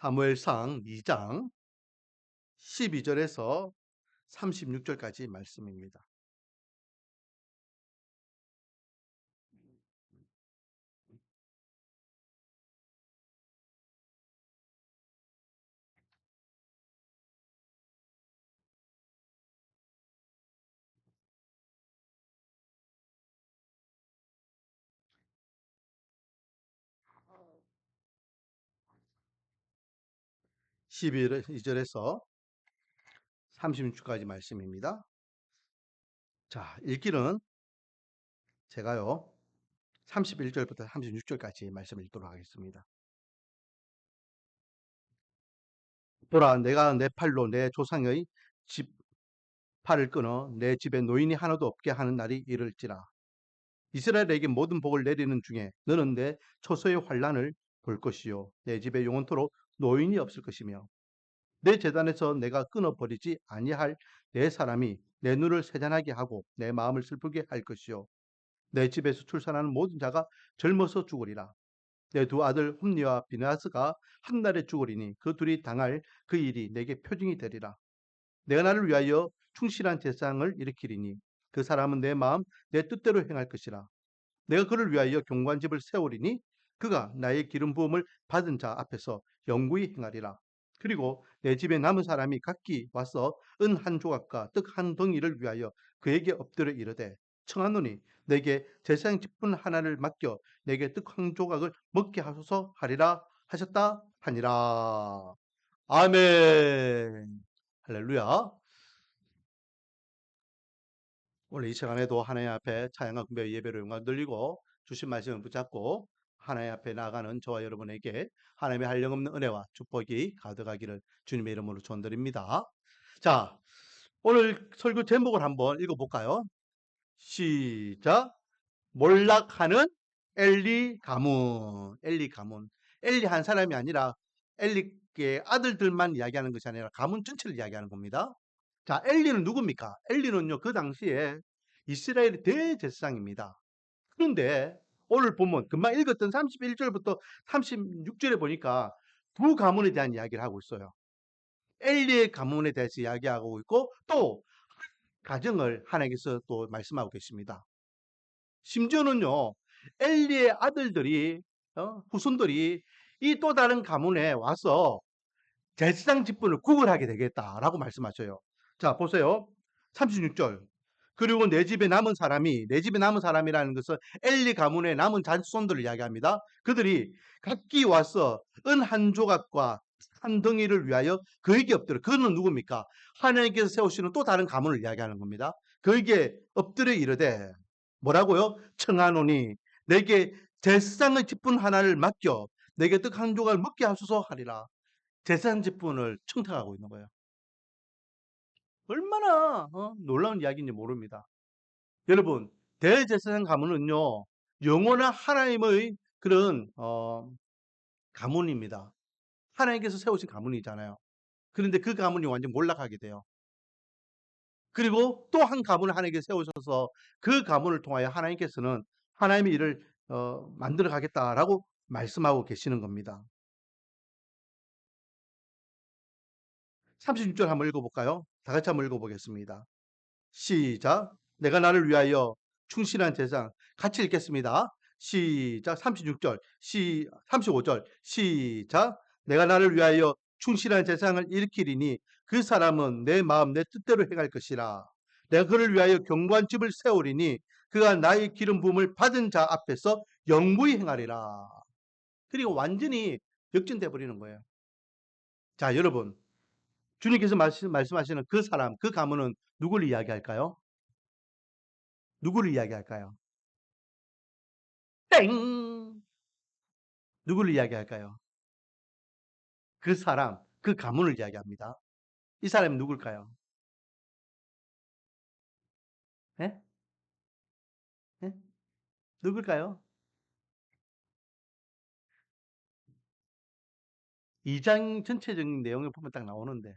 사무엘상 2장 12절에서 36절까지 말씀입니다. 십이 2절에서 36절까지 말씀입니다. 자, 읽기는 제가요 31절부터 36절까지 말씀을 읽도록 하겠습니다. 보라, 내가 내 팔로 내 조상의 지팔을 끊어 내 집에 노인이 하나도 없게 하는 날이 이를지라. 이스라엘에게 모든 복을 내리는 중에 너는 내 초소의 환란을 볼 것이요 내 집에 영원토록 노인이 없을 것이며 내 재단에서 내가 끊어버리지 아니할 내 사람이 내 눈을 세잔하게 하고 내 마음을 슬프게 할 것이요 내 집에서 출산하는 모든 자가 젊어서 죽으리라. 내 두 아들 홈니와 비느하스가 한 날에 죽으리니 그 둘이 당할 그 일이 내게 표징이 되리라. 내가 나를 위하여 충실한 제사장을 일으키리니 그 사람은 내 마음 내 뜻대로 행할 것이라. 내가 그를 위하여 경관집을 세우리니 그가 나의 기름 부음을 받은 자 앞에서 영구히 행하리라. 그리고 내 집에 남은 사람이 각기 와서 은 한 조각과 떡 한 덩이를 위하여 그에게 엎드려 이르되 청하노니 내게 제사장 직분 하나를 맡겨 내게 떡 한 조각을 먹게 하소서 하리라 하셨다 하니라. 아멘. 할렐루야. 오늘 이 시간에도 하나님 앞에 찬양과 구별 예배로 영광 돌리고 주신 말씀을 붙잡고 하나님 앞에 나아가는 저와 여러분에게 하나님의 한량없는 은혜와 축복이 가득하기를 주님의 이름으로 축원드립니다. 자, 오늘 설교 제목을 한번 읽어볼까요? 시작. 몰락하는 엘리 가문. 엘리 가문. 엘리 한 사람이 아니라 엘리의 아들들만 이야기하는 것이 아니라 가문 전체를 이야기하는 겁니다. 자, 엘리는 누굽니까? 엘리는요, 그 당시에 이스라엘의 대제사장입니다. 그런데 오늘 보면 금방 읽었던 31절부터 36절에 보니까 두 가문에 대한 이야기를 하고 있어요. 엘리의 가문에 대해서 이야기하고 있고 또 가정을 하나님께서 또 말씀하고 계십니다. 심지어는요, 엘리의 아들들이 후손들이 이 또 다른 가문에 와서 제사장 직분을 구걸하게 되겠다라고 말씀하셔요. 자, 보세요. 36절. 그리고 내 집에 남은 사람이라는 것은 엘리 가문의 남은 자손들을 이야기합니다. 그들이 각기 와서 은 한 조각과 한 덩이를 위하여 그에게 엎드려. 그는 누굽니까? 하나님께서 세우시는 또 다른 가문을 이야기하는 겁니다. 그에게 엎드려 이르되 뭐라고요? 청하노니 내게 제사장의 직분 하나를 맡겨 내게 떡 한 조각을 먹게 하소서 하리라. 제사장 직분을 청탁하고 있는 거예요. 얼마나 놀라운 이야기인지 모릅니다. 여러분, 대제사장 가문은요, 영원한 하나님의 그런 가문입니다. 하나님께서 세우신 가문이잖아요. 그런데 그 가문이 완전 몰락하게 돼요. 그리고 또 한 가문을 하나님께서 세우셔서 그 가문을 통하여 하나님께서는 하나님의 일을 만들어 가겠다라고 말씀하고 계시는 겁니다. 36절 한번 읽어볼까요? 다 같이 한번 읽어보겠습니다. 시작. 내가 나를 위하여 충실한 제사장. 같이 읽겠습니다. 시작. 36절. 35절. 시작. 내가 나를 위하여 충실한 제사장을 일으키리니 그 사람은 내 마음 내 뜻대로 행할 것이라. 내가 그를 위하여 경관집을 세우리니 그가 나의 기름 부음을 받은 자 앞에서 영구히 행하리라. 그리고 완전히 역전돼 버리는 거예요. 자, 여러분. 주님께서 말씀하시는 그 사람, 그 가문은 누구를 이야기할까요? 누구를 이야기할까요? 땡! 누구를 이야기할까요? 그 사람, 그 가문을 이야기합니다. 이 사람이 누굴까요? 예? 예? 누굴까요? 2장 전체적인 내용을 보면 딱 나오는데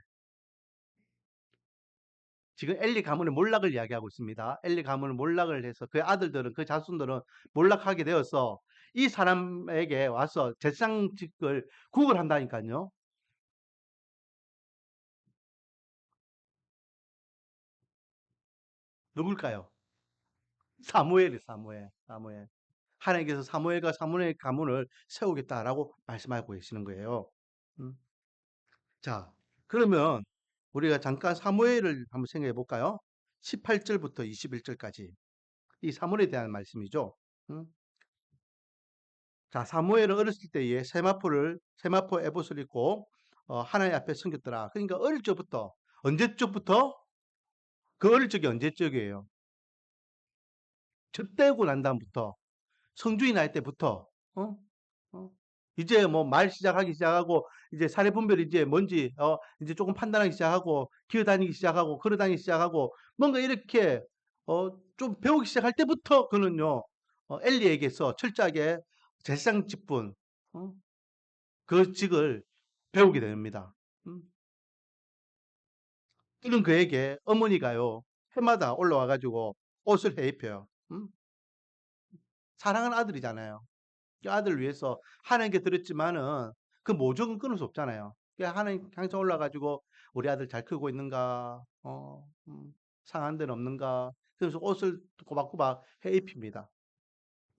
지금 엘리 가문의 몰락을 이야기하고 있습니다. 엘리 가문을 몰락을 해서 그 아들들은 그 자손들은 몰락하게 되어서 이 사람에게 와서 제사장직을 구걸한다니까요. 누굴까요? 사무엘이 사무엘. 사무엘. 하나님께서 사무엘과 사무엘의 가문을 세우겠다라고 말씀하고 계시는 거예요. 음. 자, 그러면 우리가 잠깐 사무엘을 한번 생각해 볼까요? 18절부터 21절까지. 이 사무엘에 대한 말씀이죠. 음. 자, 사무엘은 어렸을 때에 세마포 에봇을 입고 하나님 앞에 섬겼더라. 그러니까 어릴 적부터 언제적부터? 그 어릴 적이 언제적이에요? 젖대고 난 다음부터 성주이 날 때부터 어? 어? 이제 뭐 말 시작하기 시작하고 이제 사례 분별이 이제 뭔지 이제 조금 판단하기 시작하고 기어다니기 시작하고 걸어다니기 시작하고 뭔가 이렇게 좀 배우기 시작할 때부터 그는요 엘리에게서 철저하게 제사장 직분 어? 그 직을 배우게 됩니다. 음. 그는 그에게 어머니가요 해마다 올라와 가지고 옷을 해 입혀요. 사랑하는 아들이잖아요. 그 아들을 위해서 하나님께 드렸지만은 그 모종은 끊을 수 없잖아요. 그러니까 하나님 항상 올라가지고 우리 아들 잘 크고 있는가, 상한 데는 없는가. 그래서 옷을 꼬박꼬박 해 입힙니다.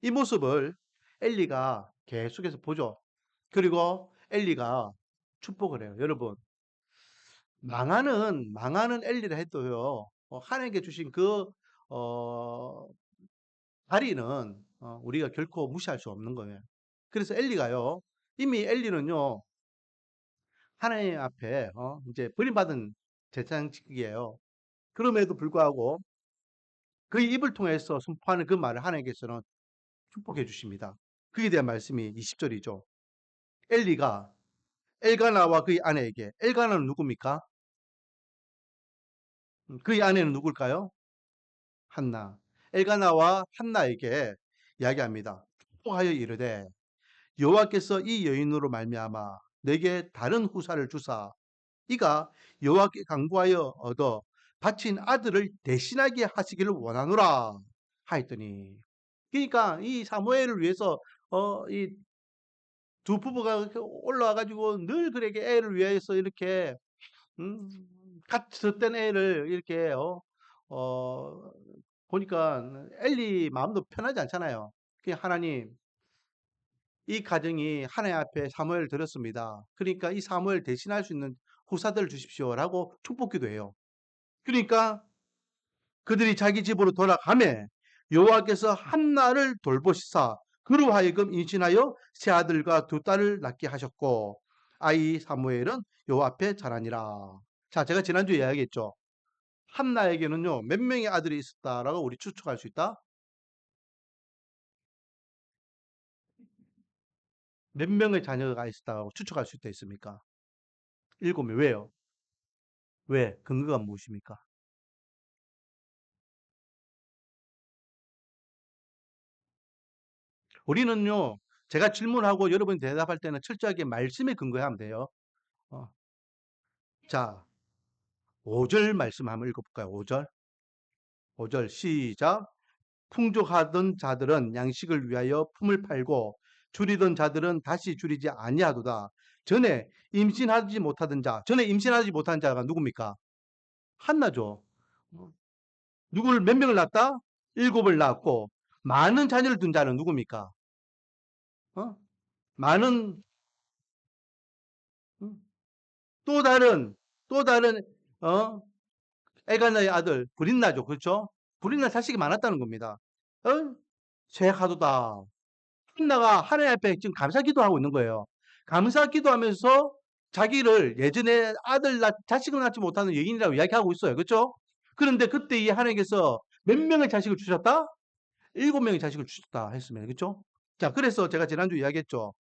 이 모습을 엘리가 계속해서 보죠. 그리고 엘리가 축복을 해요. 여러분, 망하는 엘리라 해도요, 하나님께 주신 어, 다리는 우리가 결코 무시할 수 없는 거예요. 그래서 엘리가요, 이미 엘리는요, 하나님 앞에 이제 버림받은 제사장직이에요. 그럼에도 불구하고 그 입을 통해서 선포하는 그 말을 하나님께서는 축복해 주십니다. 그에 대한 말씀이 20절이죠. 엘리가 엘가나와 그의 아내에게, 엘가나는 누굽니까? 그의 아내는 누굴까요? 한나. 엘가나와 한나에게 이야기합니다. 축복하여 이르되 여호와께서 이 여인으로 말미암아 내게 다른 후사를 주사 이가 여호와께 간구하여 얻어 바친 아들을 대신하게 하시기를 원하노라 하였더니 그러니까 이 사무엘을 위해서 이 두 부부가 이렇게 올라와 가지고 늘 그에게 애를 위해서 이렇게 음, 같이 젖된 애를 이렇게 어, 보니까 엘리 마음도 편하지 않잖아요. 그냥 하나님 이 가정이 하나님 앞에 사무엘을 드렸습니다. 그러니까 이 사무엘 대신할 수 있는 후사들을 주십시오라고 축복기도 해요. 그러니까 그들이 자기 집으로 돌아가매 여호와께서 한나를 돌보시사 그로 하여금 임신하여 세 아들과 두 딸을 낳게 하셨고 아이 사무엘은 여호와 앞에 자라니라. 자, 제가 지난주에 이야기했죠. 한나에게는요 몇 명의 아들이 있었다라고 우리 추측할 수 있다. 몇 명의 자녀가 있었다고 추측할 수 있다 있습니까? 7명. 왜요? 왜? 근거가 무엇입니까? 우리는요, 제가 질문하고 여러분이 대답할 때는 철저하게 말씀에 근거해야 하면 돼요. 어, 자, 5절 말씀 한번 읽어볼까요? 5절. 5절 시작. 풍족하던 자들은 양식을 위하여 품을 팔고 줄이던 자들은 다시 줄이지 아니하도다. 전에 임신하지 못한 자가 누굽니까? 한나죠. 어, 누구를 몇 명을 낳았다? 7을 낳았고 많은 자녀를 둔 자는 누굽니까? 어? 많은 음, 또 다른 어? 엘가나의 아들 브린나죠. 그렇죠? 브린나 자식이 많았다는 겁니다. 어? 제하도다. 한나가 하나님 앞에 지금 감사 기도하고 있는 거예요. 감사 기도하면서 자기를 예전에 자식을 낳지 못하는 여인이라고 이야기하고 있어요. 그렇죠? 그런데 그때 이 하나님께서 몇 명의 자식을 주셨다? 7명의 자식을 주셨다 했습니다. 그렇죠? 자, 그래서 제가 지난주 이야기했죠.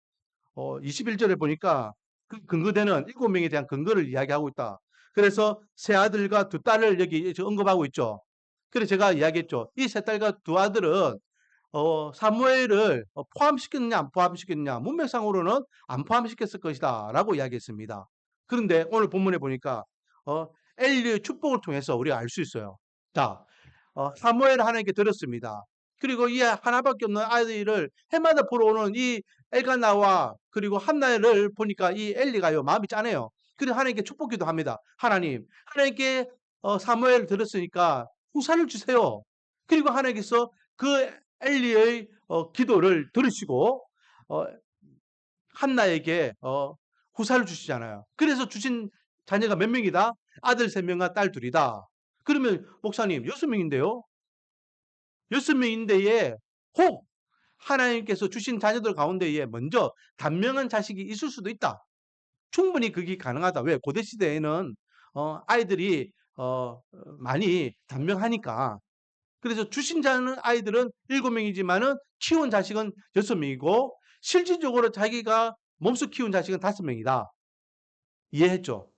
21절에 보니까 그 근거되는 7명에 대한 근거를 이야기하고 있다. 그래서 세 아들과 두 딸을 여기 언급하고 있죠. 그래서 제가 이야기했죠. 이 세 딸과 두 아들은 사무엘을 포함시켰느냐 안 포함시켰느냐 문맥상으로는 안 포함시켰을 것이다 라고 이야기했습니다. 그런데 오늘 본문에 보니까 어, 엘리의 축복을 통해서 우리가 알 수 있어요. 자, 사무엘 하나님께 드렸습니다. 그리고 이 하나밖에 없는 아이를 해마다 보러 오는 이 엘가나와 그리고 한나를 보니까 이 엘리가요 마음이 짠해요. 그래서 하나님께 축복기도 합니다. 하나님께 사무엘을 드렸으니까 후사를 주세요. 그리고 하나님께서 그 엘리의 기도를 들으시고 한나에게 후사를 주시잖아요. 그래서 주신 자녀가 몇 명이다? 아들 3명과 딸 2이다. 그러면 목사님 6명인데요. 6명인데에 혹 하나님께서 주신 자녀들 가운데에 먼저 단명한 자식이 있을 수도 있다. 충분히 그게 가능하다. 왜? 고대 시대에는 아이들이 많이 단명하니까. 그래서 주신 자는 아이들은 7명이지만은 키운 자식은 6명이고 실질적으로 자기가 몸소 키운 자식은 5명이다. 이해했죠?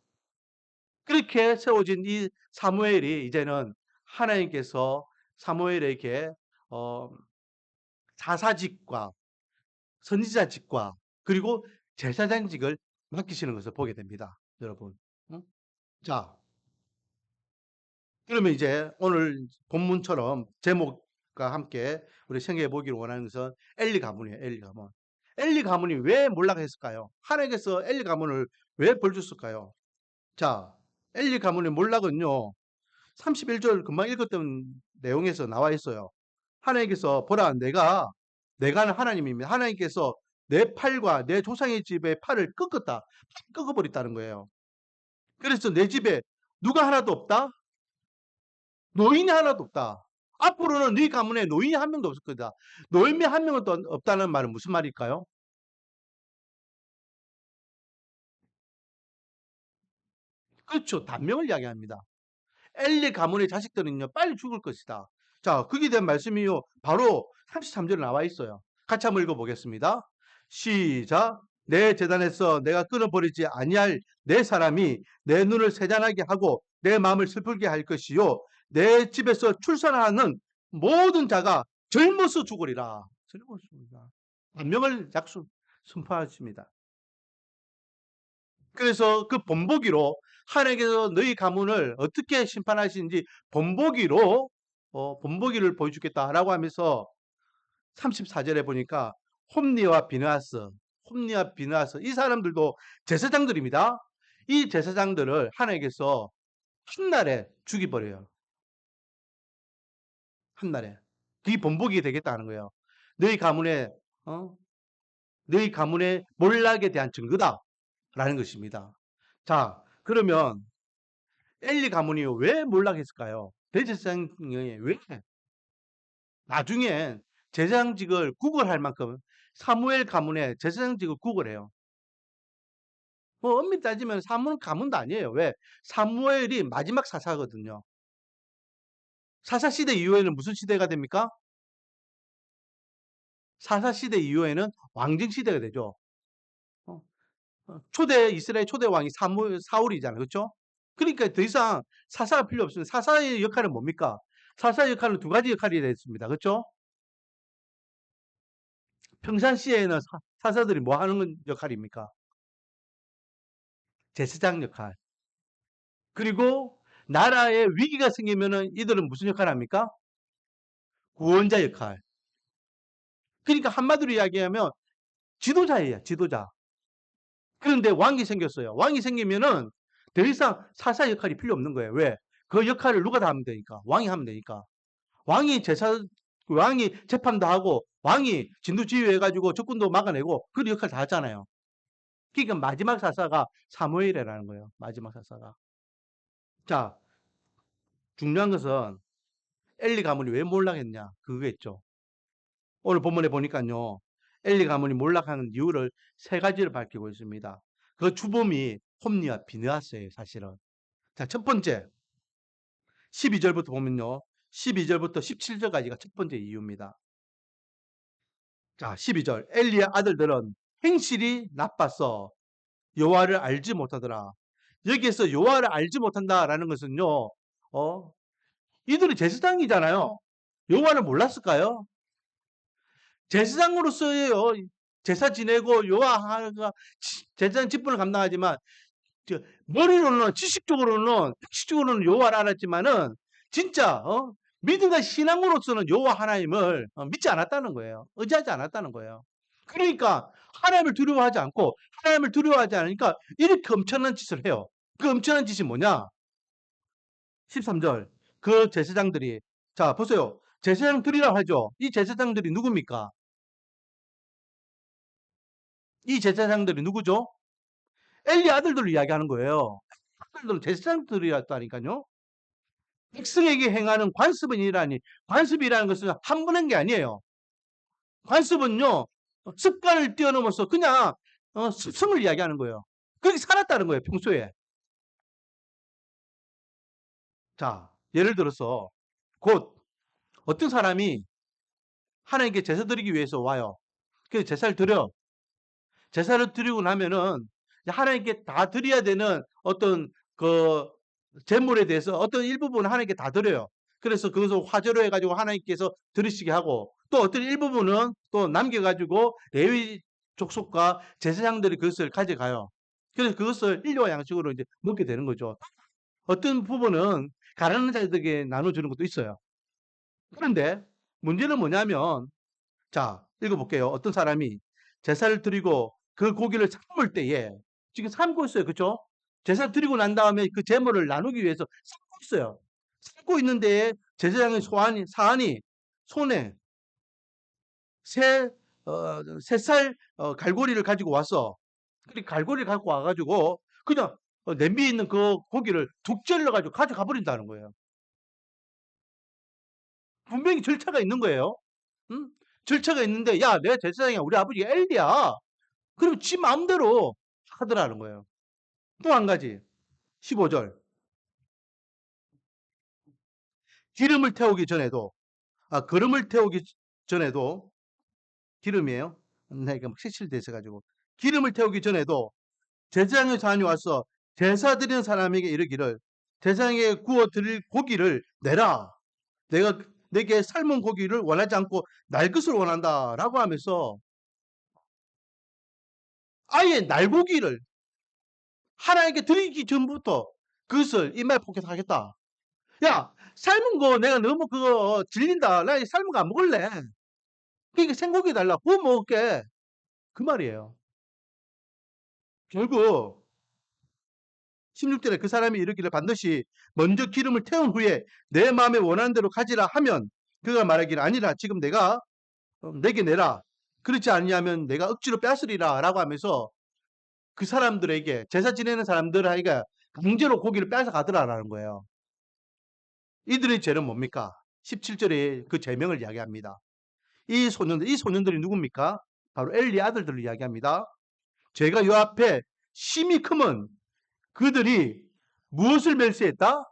그렇게 세워진 이 사무엘이 이제는 하나님께서 사무엘에게 어, 사사직과 선지자직과 그리고 제사장직을 맡기시는 것을 보게 됩니다. 여러분. 응? 자, 그러면 이제 오늘 본문처럼 제목과 함께 우리 생각해 보기를 원하는 것은 엘리 가문이에요. 엘리 가문. 엘리 가문이 왜 몰락했을까요? 하나님께서 엘리 가문을 왜 벌 줬을까요? 자, 엘리 가문의 몰락은요. 31절 금방 읽었던 내용에서 나와 있어요. 하나님께서 보라 내가 하나님입니다. 하나님께서 내 팔과 내 조상의 집의 팔을 꺾었다. 꺾어버렸다는 거예요. 그래서 내 집에 누가 하나도 없다? 노인이 하나도 없다. 앞으로는 네 가문에 노인이 한 명도 없을 거다. 노인이 한 명은 또 없다는 말은 무슨 말일까요? 그렇죠. 단명을 이야기합니다. 엘리 가문의 자식들은요, 빨리 죽을 것이다. 자, 거기에 대한 말씀이요, 바로 33절에 나와 있어요. 같이 한번 읽어보겠습니다. 시작. 내 재단에서 내가 끊어버리지 아니할 내 사람이 내 눈을 세잔하게 하고 내 마음을 슬프게 할 것이요. 내 집에서 출산하는 모든 자가 젊어서 죽으리라. 젊어서 죽으리라. 반명을 선포하십니다. 그래서 그 본보기로 하나님께서 너희 가문을 어떻게 심판하시는지 본보기를 보여주겠다라고 하면서 34절에 보니까 홈니와 비느하스 이 사람들도 제사장들입니다. 이 제사장들을 하나님께서 한날에 죽여버려요. 한날에. 그게 본보기 되겠다는 거예요. 너희 가문의 어? 너희 가문의 몰락에 대한 증거다라는 것입니다. 자, 그러면 엘리 가문이 왜 몰락했을까요? 대제사장이 왜 나중에 제사장직을 구걸할 만큼 사무엘 가문의 제사장직을 구걸해요. 뭐 엄밀히 따지면 사무엘 가문도 아니에요. 왜? 사무엘이 마지막 사사거든요. 사사 시대 이후에는 무슨 시대가 됩니까? 사사 시대 이후에는 왕정 시대가 되죠. 어, 이스라엘 초대 왕이 사울이잖아요. 그렇죠? 그러니까 더 이상 사사가 필요 없습니다. 사사의 역할은 뭡니까? 사사의 역할은 두 가지 역할이 있습니다. 그렇죠? 평상시에는 사사들이 뭐 하는 역할입니까? 제사장 역할. 그리고 나라에 위기가 생기면은 이들은 무슨 역할을 합니까? 구원자 역할. 그러니까 한마디로 이야기하면 지도자예요, 지도자. 그런데 왕이 생겼어요. 왕이 생기면은 더 이상 사사 역할이 필요 없는 거예요. 왜? 그 역할을 누가 다 하면 되니까. 왕이 하면 되니까. 왕이 재판도 하고, 왕이 진두지휘해가지고 적군도 막아내고, 그 역할 다 하잖아요. 그러니까 마지막 사사가 사무엘이라는 거예요. 마지막 사사가. 자, 중요한 것은 엘리 가문이 왜 몰락했냐? 그거겠죠. 오늘 본문에 보니까요. 엘리 가문이 몰락하는 이유를 세 가지를 밝히고 있습니다. 그 주범이 홈리와 비느하스예요, 사실은. 자, 첫 번째. 12절부터 보면요. 12절부터 17절까지가 첫 번째 이유입니다. 자, 12절. 엘리의 아들들은 행실이 나빠서 여호와를 알지 못하더라. 여기에서 여호와를 알지 못한다라는 것은요. 이들이 제사장이잖아요. 여호와를 몰랐을까요? 제사장으로서요. 제사 지내고 여호와가 제사장 직분을 감당하지만 머리로는 지식적으로는 여호와를 알았지만은 진짜 믿음과 신앙으로서는 여호와 하나님을 믿지 않았다는 거예요. 의지하지 않았다는 거예요. 그러니까 하나님을 두려워하지 않고 하나님을 두려워하지 않으니까 이렇게 엄청난 짓을 해요. 그 엄청난 짓이 뭐냐? 13절. 그 제사장들이. 자, 보세요. 제사장들이라 하죠. 이 제사장들이 누굽니까? 이 제사장들이 누구죠? 엘리 아들들을 이야기하는 거예요. 아들들은 제사장들이었다니까요. 백성에게 행하는 관습은이라니, 관습이라는 것은 한 번 한 게 아니에요. 관습은요, 습관을 뛰어넘어서 그냥 습성을 이야기하는 거예요. 그렇게 살았다는 거예요, 평소에. 자, 예를 들어서 곧 어떤 사람이 하나님께 제사 드리기 위해서 와요. 그래서 제사를 드려. 제사를 드리고 나면은 하나님께 다 드려야 되는 어떤 그 제물에 대해서 어떤 일부분은 하나님께 다 드려요. 그래서 그것을 화제로 해가지고 하나님께서 드리시게 하고 또 어떤 일부분은 또 남겨가지고 레위 족속과 제사장들이 그것을 가져가요. 그래서 그것을 일료와 양식으로 이제 먹게 되는 거죠. 어떤 부분은 가난한 자들에게 나눠주는 것도 있어요. 그런데 문제는 뭐냐면 자, 읽어볼게요. 어떤 사람이 제사를 드리고 그 고기를 삶을 때에 지금 삶고 있어요. 그렇죠? 제사 드리고 난 다음에 그 제물을 나누기 위해서 삶고 있어요. 삶고 있는데 제사장의 사안이 손에 새, 새살 갈고리를 가지고 와서 그 갈고리를 갖고 와가지고 그냥 냄비에 있는 그 고기를 툭 찔러가지고 가져가 버린다는 거예요. 분명히 절차가 있는 거예요. 응? 절차가 있는데 야, 내가 제사장이야. 우리 아버지 엘리야. 그럼 지 마음대로 하더라는 거예요. 또 한 가지. 15절. 기름을 태우기 전에도, 걸음을 태우기 전에도, 기름이에요. 내가 막 시칠돼서가지고. 기름을 태우기 전에도 제사장의 사람이 와서 제사 드리는 사람에게 이르기를 제사장에게 구워 드릴 고기를 내라. 내가 내게 삶은 고기를 원하지 않고 날 것을 원한다. 라고 하면서 아예 날고기를 하나님께 드리기 전부터 그것을 입맛 포켓하겠다. 야, 삶은 거 내가 너무 그거 질린다. 나 이 삶은 거 안 먹을래. 그러니까 생고기 달라. 구워 먹을게. 그 말이에요. 결국 16절에 그 사람이 이르기를 반드시 먼저 기름을 태운 후에 내 마음에 원하는 대로 가지라 하면 그가 말하기를 아니라 지금 내가 내게 내라. 그렇지 않냐면 내가 억지로 뺏으리라 라고 하면서 그 사람들에게 제사 지내는 사람들에게 강제로 고기를 뺏어 가더라라는 거예요. 이들의 죄는 뭡니까? 17절에 그 죄명을 이야기합니다. 이 소년들이 누굽니까? 바로 엘리 아들들을 이야기합니다. 죄가 요 앞에 심히 크면 그들이 무엇을 멸시했다?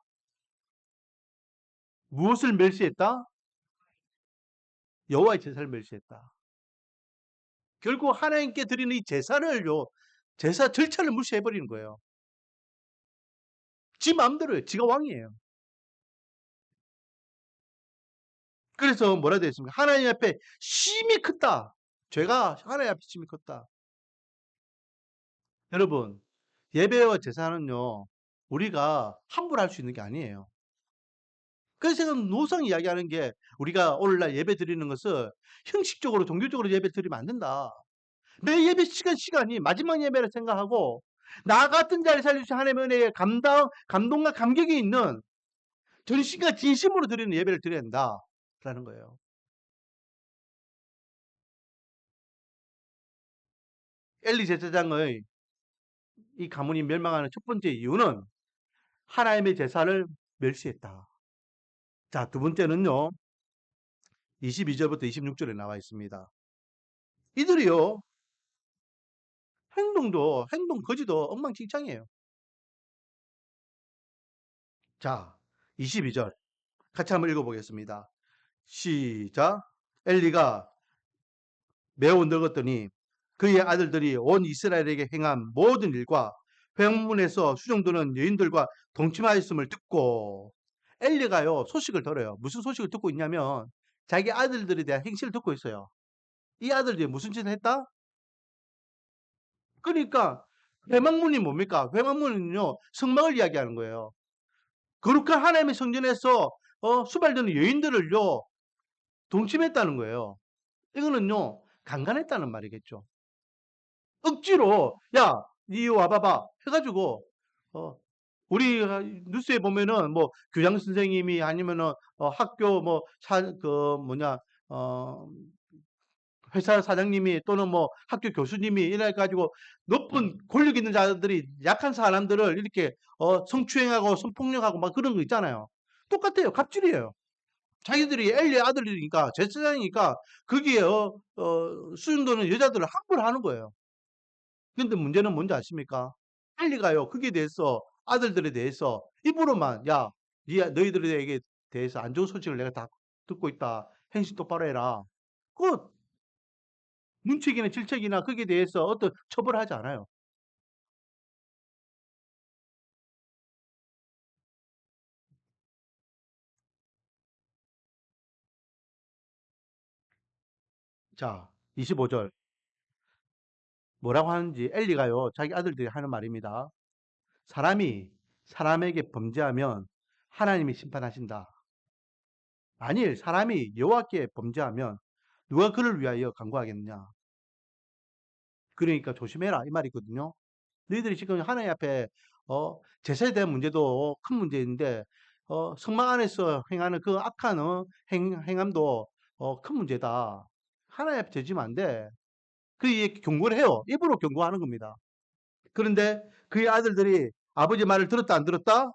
무엇을 멸시했다? 여호와의 제사를 멸시했다. 결국 하나님께 드리는 이 제사를요, 제사 절차를 무시해버리는 거예요. 지 마음대로요. 지가 왕이에요. 그래서 뭐라 되어 있습니까? 하나님 앞에 심히 크다. 죄가 하나님 앞에 심히 컸다. 여러분, 예배와 제사는요, 우리가 함부로 할 수 있는 게 아니에요. 그래서 제가 노상 이야기하는 게 우리가 오늘날 예배 드리는 것을 형식적으로 종교적으로 예배 드리면 안 된다. 매 예배 시간이 마지막 예배를 생각하고 나 같은 자를 살려주신 하나님의 은혜에 감동과 감격이 있는 전심과 진심으로 드리는 예배를 드려야 된다라는 거예요. 엘리 제사장의 이 가문이 멸망하는 첫 번째 이유는 하나님의 제사를 멸시했다. 자, 두 번째는요. 22절부터 26절에 나와 있습니다. 이들이요. 행동 거지도 엉망진창이에요. 자, 22절 같이 한번 읽어보겠습니다. 시작. 엘리가 매우 늙었더니 그의 아들들이 온 이스라엘에게 행한 모든 일과 회문에서 수종드는 여인들과 동침하였음을 듣고 엘리가요 소식을 들어요. 무슨 소식을 듣고 있냐면 자기 아들들에 대한 행실을 듣고 있어요. 이 아들들이 무슨 짓을 했다? 그러니까 회막문이 뭡니까? 회막문은요 성막을 이야기하는 거예요. 거룩한 하나님의 성전에서 수발되는 여인들을요 동침했다는 거예요. 이거는요 강간했다는 말이겠죠. 억지로 야, 니 와봐봐 해가지고 어, 우리 뉴스에 보면은 뭐 교장 선생님이 아니면은 학교 뭐 그 뭐냐 어 회사 사장님이 또는 뭐 학교 교수님이 이래 가지고 높은 권력 있는 자들이 약한 사람들을 이렇게 성추행하고 성폭력하고 막 그런 거 있잖아요. 똑같아요. 갑질이에요. 자기들이 엘리의 아들이니까 제사장이니까 거기에 수용도는 여자들을 함부로 하는 거예요. 근데 문제는 뭔지 아십니까? 엘리가요. 거기에 대해서 아들들에 대해서 입으로만 야, 너희들에게 대해서 안 좋은 소식을 내가 다 듣고 있다. 행실 똑바로 해라. 그 문책이나 질책이나 거기에 대해서 어떤 처벌을 하지 않아요. 자, 25절 뭐라고 하는지 엘리가요. 자기 아들들이 하는 말입니다. 사람이 사람에게 범죄하면 하나님이 심판하신다. 만일 사람이 여호와께 범죄하면 누가 그를 위하여 간구하겠느냐. 그러니까 조심해라 이 말이거든요. 너희들이 지금 하나님 앞에 제사에 대한 문제도 큰 문제인데 성막 안에서 행하는 그 악한 행함도 큰 문제다. 하나님 앞에 죄지면 안 돼. 그 경고를 해요. 입으로 경고하는 겁니다. 그런데 그의 아들들이 아버지 말을 들었다 안 들었다?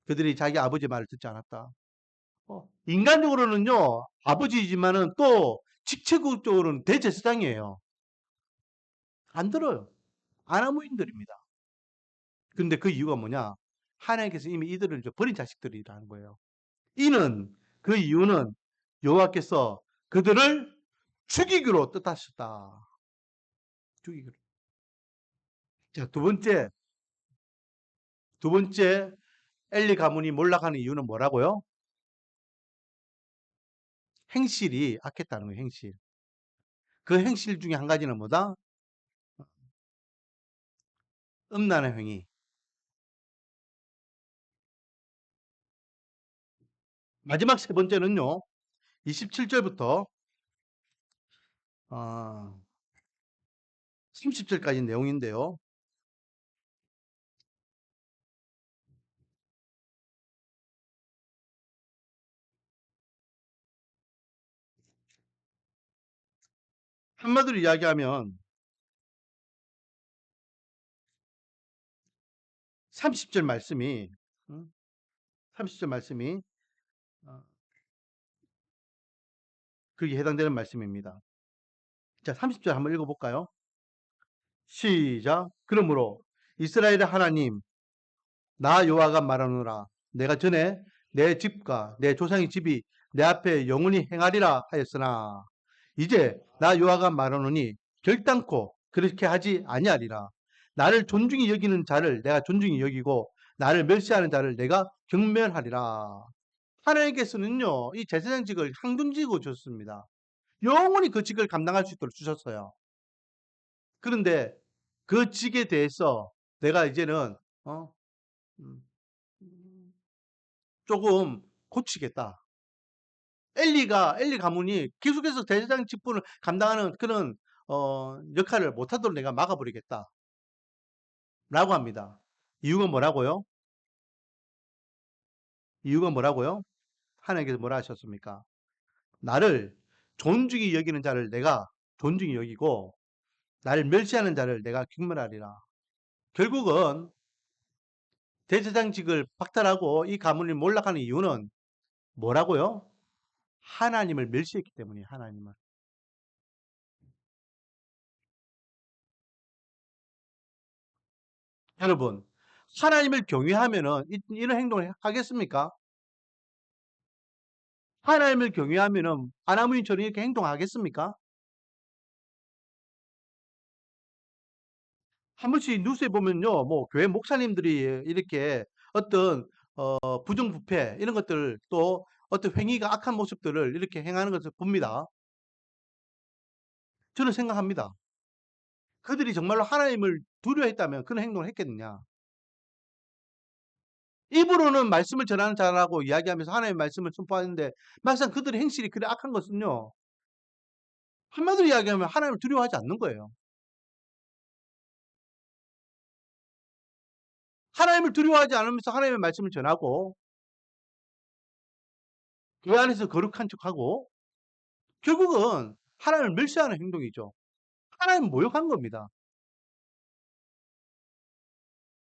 그들이 자기 아버지 말을 듣지 않았다. 인간적으로는요 아버지이지만은 또 직책적으로는 대제사장이에요. 안 들어요. 아나무인들입니다. 근데 그 이유가 뭐냐? 하나님께서 이미 이들을 버린 자식들이라는 거예요. 이는 그 이유는 여호와께서 그들을 죽이기로 뜻하셨다. 죽이기로. 자, 두 번째 엘리 가문이 몰락하는 이유는 뭐라고요? 행실이 악했다는 거예요. 행실. 그 행실 중에 한 가지는 뭐다? 음란의 행위. 마지막 세 번째는요. 27절부터 30절까지 내용인데요. 한마디로 이야기하면 30절 말씀이 음, 30절 말씀이 어, 그게 해당되는 말씀입니다. 자, 30절 한번 읽어볼까요? 시작. 그러므로 이스라엘의 하나님 나 여호와가 말하노라 내가 전에 내 집과 내 조상의 집이 내 앞에 영원히 행하리라 하였으나 이제 나 여호와가 말하노니 결단코 그렇게 하지 아니하리라. 나를 존중히 여기는 자를 내가 존중히 여기고 나를 멸시하는 자를 내가 경멸하리라. 하나님께서는요 이 제사장직을 향등직으로 주셨습니다. 영원히 그 직을 감당할 수 있도록 주셨어요. 그런데 그 직에 대해서 내가 이제는 어, 음, 조금 고치겠다. 엘리 가문이 계속해서 대제사장 직분을 감당하는 그런 역할을 못하도록 내가 막아버리겠다라고 합니다. 이유가 뭐라고요? 이유가 뭐라고요? 하나님께서 뭐라 하셨습니까? 나를 존중히 여기는 자를 내가 존중히 여기고 나를 멸시하는 자를 내가 경멸하리라. 결국은 대제사장직을 박탈하고 이 가문이 몰락하는 이유는 뭐라고요? 하나님을 멸시했기 때문이에요. 하나님을. 여러분, 하나님을 경외하면은 이런 행동을 하겠습니까? 하나님을 경외하면은 아나무인처럼 이렇게 행동하겠습니까? 한 번씩 뉴스에 보면요, 뭐 교회 목사님들이 이렇게 어떤 부정부패 이런 것들 또 어떤 행위가 악한 모습들을 이렇게 행하는 것을 봅니다. 저는 생각합니다. 그들이 정말로 하나님을 두려워했다면 그런 행동을 했겠느냐? 입으로는 말씀을 전하는 자라고 이야기하면서 하나님의 말씀을 선포하는데 막상 그들의 행실이 그래 악한 것은요. 한마디로 이야기하면 하나님을 두려워하지 않는 거예요. 하나님을 두려워하지 않으면서 하나님의 말씀을 전하고 그 안에서 거룩한 척하고 결국은 하나님을 멸시하는 행동이죠. 하나님 모욕한 겁니다.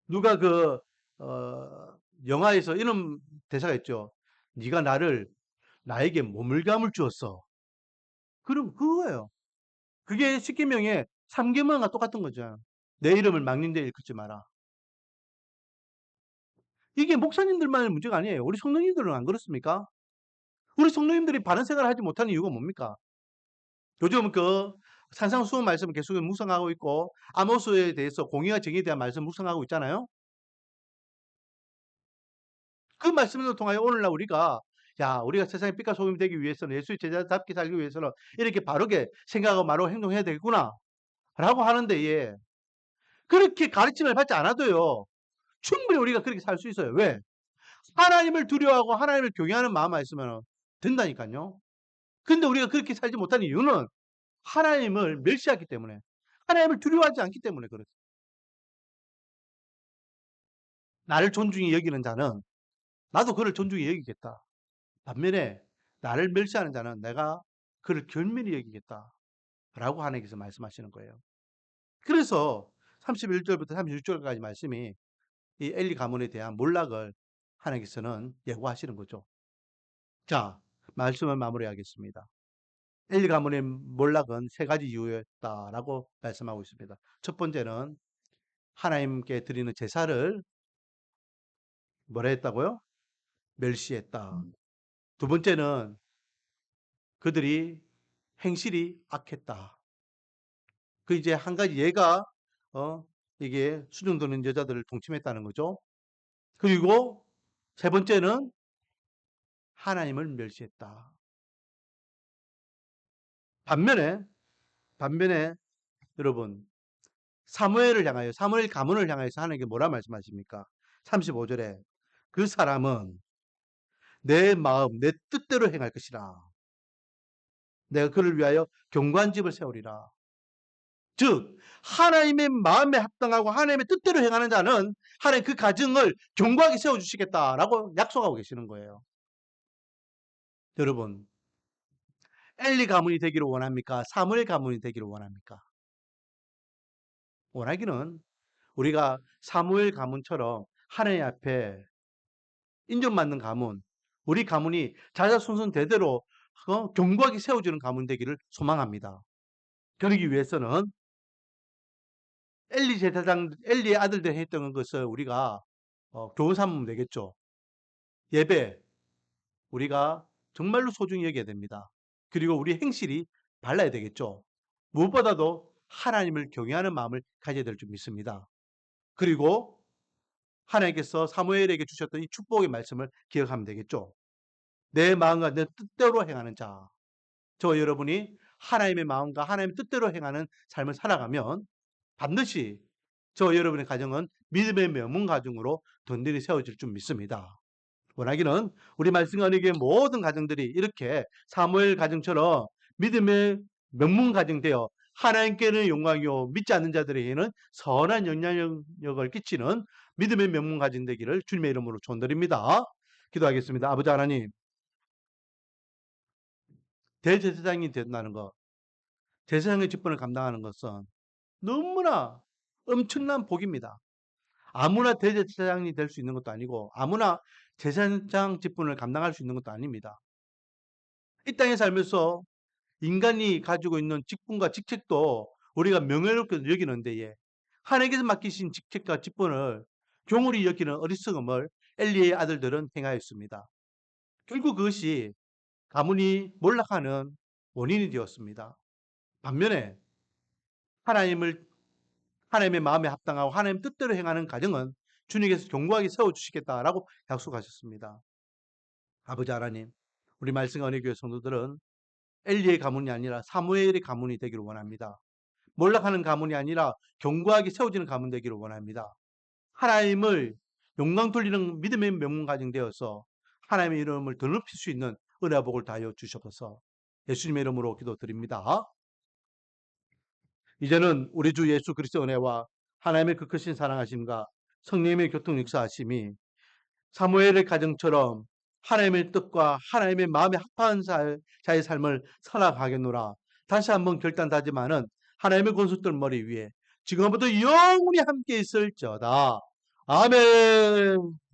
누가 영화에서 이런 대사가 있죠. 네가 나에게 모물감을 주었어. 그럼 그거예요. 그게 십계명의 3계명과 똑같은 거죠. 내 이름을 막는 데 일컫지 마라. 이게 목사님들만의 문제가 아니에요. 우리 성도님들은 안 그렇습니까? 우리 성도님들이 바른 생활을 하지 못하는 이유가 뭡니까? 요즘 산상수훈 말씀을 계속 묵상하고 있고 아모스에 대해서 공의와 정의에 대한 말씀 묵상하고 있잖아요. 그 말씀을 통하여 오늘날 우리가 세상의 빛과 소금이 되기 위해서는 예수의 제자답게 살기 위해서는 이렇게 바르게 생각하고 말하고 행동해야 되겠구나 라고 하는데 그렇게 가르침을 받지 않아도요. 충분히 우리가 그렇게 살 수 있어요. 왜? 하나님을 두려워하고 하나님을 경외하는 마음만 있으면 된다니까요. 근데 우리가 그렇게 살지 못하는 이유는 하나님을 멸시하기 때문에 하나님을 두려워하지 않기 때문에 그렇습니다. 나를 존중히 여기는 자는 나도 그를 존중히 여기겠다. 반면에 나를 멸시하는 자는 내가 그를 결면히 여기겠다. 라고 하나님께서 말씀하시는 거예요. 그래서 31절부터 36절까지 말씀이 이 엘리 가문에 대한 몰락을 하나님께서는 예고하시는 거죠. 자, 말씀을 마무리하겠습니다. 엘리 가문의 몰락은 세 가지 이유였다라고 말씀하고 있습니다. 첫 번째는 하나님께 드리는 제사를 뭐라 했다고요? 멸시했다. 두 번째는 그들이 행실이 악했다. 그 이제 한 가지 예가 어 이게 수중도는 여자들을 동침했다는 거죠. 그리고 세 번째는 하나님을 멸시했다. 반면에 반면에 여러분 사무엘 가문을 향해서 하나님께 뭐라 말씀하십니까? 35절에 그 사람은 내 마음 내 뜻대로 행할 것이라. 내가 그를 위하여 견고한 집을 세우리라. 즉 하나님의 마음에 합당하고 하나님의 뜻대로 행하는 자는 하나님 그 가정을 견고하게 세워주시겠다라고 약속하고 계시는 거예요. 여러분 엘리 가문이 되기를 원합니까? 사무엘 가문이 되기를 원합니까? 원하기는 우리가 사무엘 가문처럼 하나님 앞에 인정받는 가문, 우리 가문이 자자손손 대대로 견고하게 세워지는 가문 되기를 소망합니다. 그러기 위해서는 엘리의 아들들이 했던 것을 우리가 교훈 삼으면 되겠죠. 예배, 우리가 정말로 소중히 여겨야 됩니다. 그리고 우리 행실이 발라야 되겠죠. 무엇보다도 하나님을 경외하는 마음을 가져야 될 줄 믿습니다. 그리고 하나님께서 사무엘에게 주셨던 이 축복의 말씀을 기억하면 되겠죠. 내 마음과 내 뜻대로 행하는 자. 저 여러분이 하나님의 마음과 하나님의 뜻대로 행하는 삶을 살아가면 반드시 저 여러분의 가정은 믿음의 명문 가정으로 든든히 세워질 줄 믿습니다. 원하기는 우리 말씀 안에 모든 가정들이 이렇게 사무엘 가정처럼 믿음의 명문 가정 되어 하나님께는 영광이요 믿지 않는 자들에게는 선한 영향력을 끼치는 믿음의 명문 가정 되기를 주님의 이름으로 축원드립니다. 기도하겠습니다. 아버지 하나님, 대제사장이 된다는 것, 제사장의 직분을 감당하는 것은 너무나 엄청난 복입니다. 아무나 대제사장이 될 수 있는 것도 아니고 아무나 제사장 직분을 감당할 수 있는 것도 아닙니다. 이 땅에 살면서 인간이 가지고 있는 직분과 직책도 우리가 명예롭게 여기는데 하나님께서 맡기신 직책과 직분을 경홀히 여기는 어리석음을 엘리의 아들들은 행하였습니다. 결국 그것이 가문이 몰락하는 원인이 되었습니다. 반면에 하나님을 하나님의 마음에 합당하고 하나님 뜻대로 행하는 가정은 주님께서 견고하게 세워주시겠다라고 약속하셨습니다. 아버지 하나님, 우리 말씀 은혜교회 성도들은 엘리의 가문이 아니라 사무엘의 가문이 되기를 원합니다. 몰락하는 가문이 아니라 견고하게 세워지는 가문 되기를 원합니다. 하나님을 영광 돌리는 믿음의 명문 가정 되어서 하나님의 이름을 더 높일 수 있는 은혜와 복을 다하여 주셔서 예수님의 이름으로 기도드립니다. 이제는 우리 주 예수 그리스도의 은혜와 하나님의 그 크신 사랑하심과 성령님의 교통 역사하심이 사무엘의 가정처럼 하나님의 뜻과 하나님의 마음에 합한 자의 삶을 살아가겠노라. 다시 한번 결단 다짐하는 하나님의 권속들 머리 위에 지금부터 영원히 함께 있을지어다. 아멘.